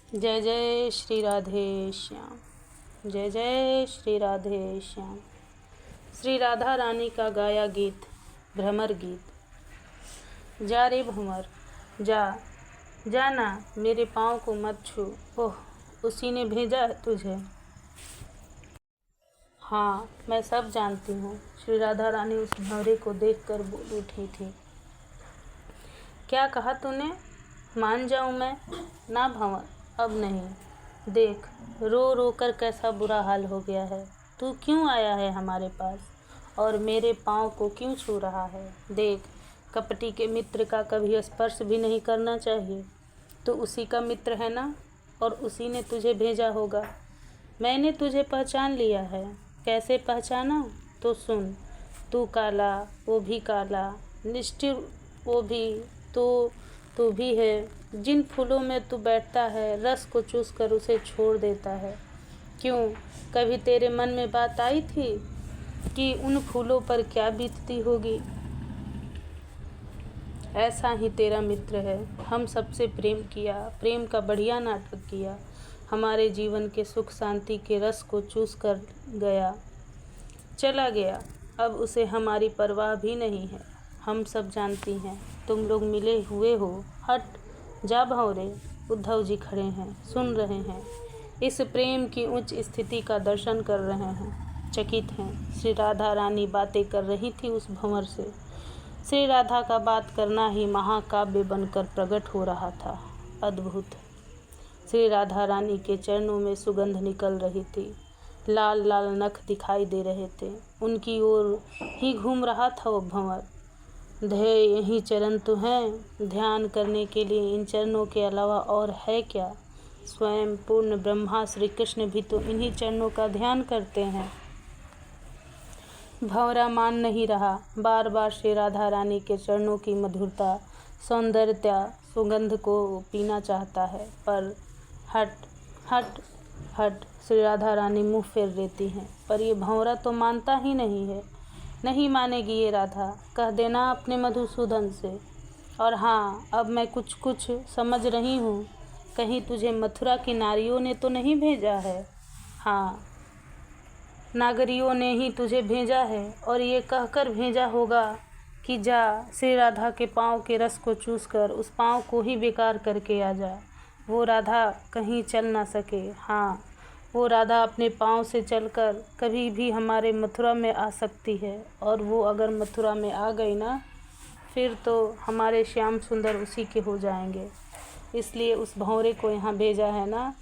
जय जय श्री राधे श्याम। जय जय श्री राधे श्याम। श्री राधा रानी का गाया गीत, भ्रमर गीत। जा रे भंवर जा, जाना मेरे पाँव को मत छू, ओह उसी ने भेजा है तुझे। हाँ मैं सब जानती हूँ, श्री राधा रानी उस भंवरे को देखकर बोल उठी थी। क्या कहा तूने? मान जाऊँ मैं? ना भंवर, अब नहीं। देख रो रो कर कैसा बुरा हाल हो गया है। तू क्यों आया है हमारे पास और मेरे पाँव को क्यों छू रहा है? देख, कपटी के मित्र का कभी स्पर्श भी नहीं करना चाहिए। तो उसी का मित्र है ना, और उसी ने तुझे भेजा होगा। मैंने तुझे पहचान लिया है। कैसे पहचाना? तो सुन, तू काला, वो भी काला, निष्ठुर वो भी, तू भी है। जिन फूलों में तू बैठता है, रस को चूस कर उसे छोड़ देता है। क्यों, कभी तेरे मन में बात आई थी कि उन फूलों पर क्या बीतती होगी? ऐसा ही तेरा मित्र है। हम सबसे प्रेम किया, प्रेम का बढ़िया नाटक किया, हमारे जीवन के सुख शांति के रस को चूस कर गया, चला गया। अब उसे हमारी परवाह भी नहीं है। हम सब जानती हैं, तुम लोग मिले हुए हो। हट जा भंवरे, उद्धव जी खड़े हैं, सुन रहे हैं। इस प्रेम की उच्च स्थिति का दर्शन कर रहे हैं, चकित हैं। श्री राधा रानी बातें कर रही थी उस भंवर से। श्री राधा का बात करना ही महाकाव्य बनकर प्रकट हो रहा था। अद्भुत। श्री राधा रानी के चरणों में सुगंध निकल रही थी। लाल लाल नख दिखाई दे रहे थे। उनकी ओर ही घूम रहा था वो भंवर। ध्येय यही चरण तो हैं, ध्यान करने के लिए इन चरणों के अलावा और है क्या? स्वयं पूर्ण ब्रह्मा श्री कृष्ण भी तो इन्हीं चरणों का ध्यान करते हैं। भंवरा मान नहीं रहा, बार बार श्री राधा रानी के चरणों की मधुरता, सौंदर्यता, सुगंध को पीना चाहता है, पर हट हट हट, श्री राधा रानी मुँह फेर देती हैं। पर ये भंवरा तो मानता ही नहीं है। नहीं मानेगी ये राधा, कह देना अपने मधुसूदन से। और हाँ, अब मैं कुछ कुछ समझ रही हूँ, कहीं तुझे मथुरा की नारियों ने तो नहीं भेजा है? हाँ, नागरियों ने ही तुझे भेजा है, और ये कहकर भेजा होगा कि जा श्री राधा के पाँव के रस को चूस कर उस पाँव को ही बेकार करके आ जा। वो राधा कहीं चल ना सके। हाँ, वो राधा अपने पाँव से चलकर कभी भी हमारे मथुरा में आ सकती है, और वो अगर मथुरा में आ गई ना, फिर तो हमारे श्याम सुंदर उसी के हो जाएंगे। इसलिए उस भंवरे को यहाँ भेजा है ना।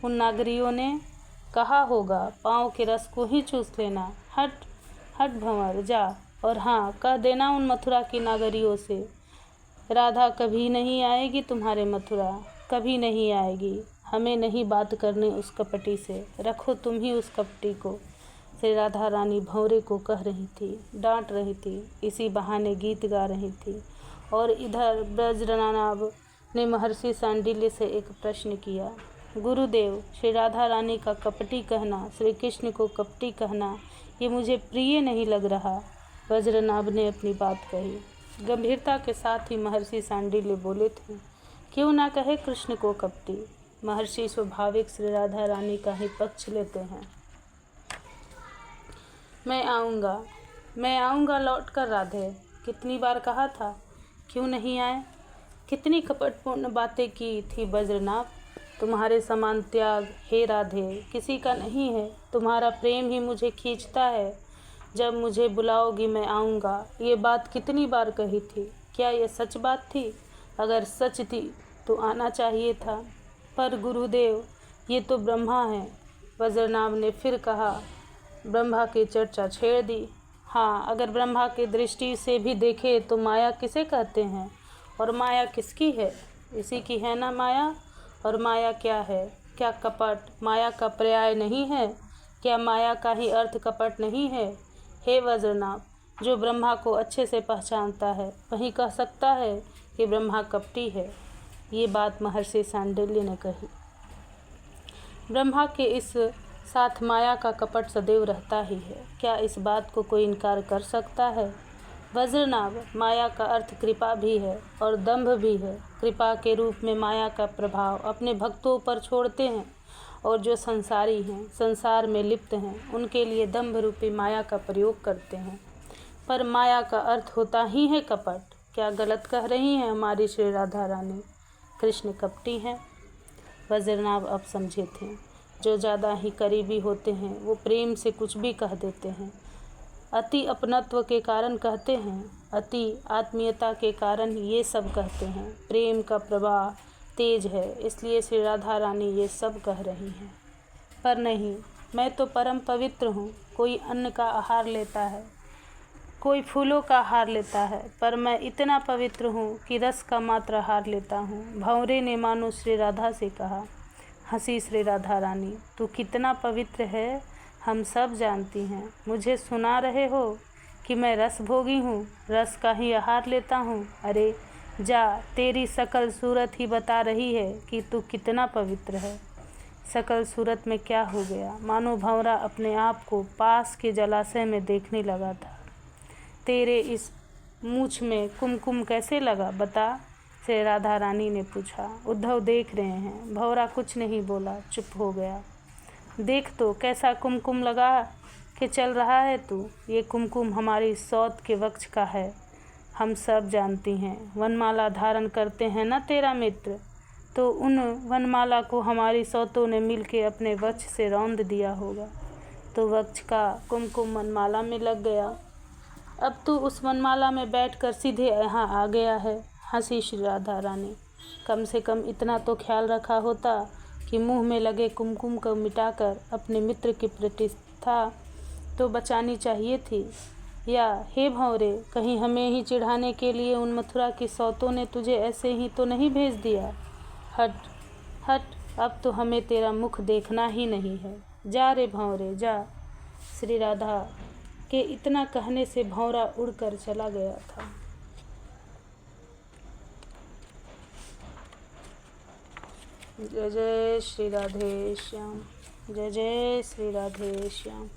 उन नागरियों ने कहा होगा पाँव के रस को ही चूस लेना। हट हट भंवर, जा। और हाँ, कह देना उन मथुरा की नागरियों से, राधा कभी नहीं आएगी तुम्हारे मथुरा, कभी नहीं आएगी। हमें नहीं बात करनी उस कपटी से, रखो तुम ही उस कपटी को। श्री राधा रानी भंवरे को कह रही थी, डांट रही थी, इसी बहाने गीत गा रही थी। और इधर ब्रजनाभ ने महर्षि सांडिल्य से एक प्रश्न किया। गुरुदेव, श्री राधा रानी का कपटी कहना, श्री कृष्ण को कपटी कहना, ये मुझे प्रिय नहीं लग रहा। वज्रनाभ ने अपनी बात कही। गंभीरता के साथ ही महर्षि सांडिल्य बोले थे, क्यों ना कहे कृष्ण को कपटी। महर्षि स्वाभाविक श्री राधा रानी का ही पक्ष लेते हैं। मैं आऊँगा लौट कर राधे, कितनी बार कहा था, क्यों नहीं आए? कितनी कपटपूर्ण बातें की थी वज्रनाभ। तुम्हारे समान त्याग हे राधे किसी का नहीं है। तुम्हारा प्रेम ही मुझे खींचता है। जब मुझे बुलाओगी मैं आऊँगा, ये बात कितनी बार कही थी। क्या ये सच बात थी? अगर सच थी तो आना चाहिए था। पर गुरुदेव, ये तो ब्रह्मा है। वज्रनाभ ने फिर कहा। ब्रह्मा की चर्चा छेड़ दी। हाँ, अगर ब्रह्मा की दृष्टि से भी देखे तो माया किसे कहते हैं, और माया किसकी है? इसी की है ना माया। और माया क्या है? क्या कपट माया का पर्याय नहीं है? क्या माया का ही अर्थ कपट नहीं है? हे वज्रनाभ, जो ब्रह्मा को अच्छे से पहचानता है वही कह सकता है कि ब्रह्मा कपटी है। ये बात महर्षि सांडिल्य ने कही। ब्रह्मा के इस साथ माया का कपट सदैव रहता ही है। क्या इस बात को कोई इनकार कर सकता है? वज्रनाभ, माया का अर्थ कृपा भी है और दंभ भी है। कृपा के रूप में माया का प्रभाव अपने भक्तों पर छोड़ते हैं और जो संसारी हैं, संसार में लिप्त हैं, उनके लिए दंभ रूपी माया का प्रयोग करते हैं। पर माया का अर्थ होता ही है कपट। क्या गलत कह रही हैं हमारी श्री राधा रानी? कृष्ण कपटी हैं? वज्रनाभ अब समझे थे। जो ज़्यादा ही करीबी होते हैं वो प्रेम से कुछ भी कह देते हैं। अति अपनत्व के कारण कहते हैं, अति आत्मीयता के कारण ये सब कहते हैं। प्रेम का प्रवाह तेज है, इसलिए श्री राधा रानी ये सब कह रही हैं। पर नहीं, मैं तो परम पवित्र हूँ। कोई अन्न का आहार लेता है, कोई फूलों का आहार लेता है, पर मैं इतना पवित्र हूँ कि रस का मात्र आहार लेता हूँ। भंवरे ने मानो श्री राधा से कहा। हंसी श्री राधा रानी, तू कितना पवित्र है हम सब जानती हैं। मुझे सुना रहे हो कि मैं रस भोगी हूँ, रस का ही आहार लेता हूँ? अरे जा, तेरी सकल सूरत ही बता रही है कि तू कितना पवित्र है। सकल सूरत में क्या हो गया? मानो भंवरा अपने आप को पास के जलाशय में देखने लगा था। तेरे इस मूछ में कुमकुम कैसे लगा, बता? श्री राधा रानी ने पूछा। उद्धव देख रहे हैं। भंवरा कुछ नहीं बोला, चुप हो गया। देख तो कैसा कुमकुम लगा के चल रहा है तू। ये कुमकुम हमारी सौत के वक्ष का है, हम सब जानती हैं। वनमाला धारण करते हैं ना तेरा मित्र, तो उन वनमाला को हमारी सौतों ने मिलके अपने वक्ष से रौंद दिया होगा, तो वक्ष का कुमकुम वनमाला में लग गया। अब तू उस वनमाला में बैठकर सीधे यहाँ आ गया है। हंसी श्री राधा रानी, कम से कम इतना तो ख्याल रखा होता कि मुंह में लगे कुमकुम को मिटाकर अपने मित्र की प्रतिष्ठा तो बचानी चाहिए थी। या हे भंवरे, कहीं हमें ही चिढ़ाने के लिए उन मथुरा की सौतों ने तुझे ऐसे ही तो नहीं भेज दिया? हट हट, अब तो हमें तेरा मुख देखना ही नहीं है। जा रे भंवरे जा। श्री राधा के इतना कहने से भंवरा उड़कर चला गया था। जय जय श्री राधे श्याम, जय जय श्री राधे श्याम।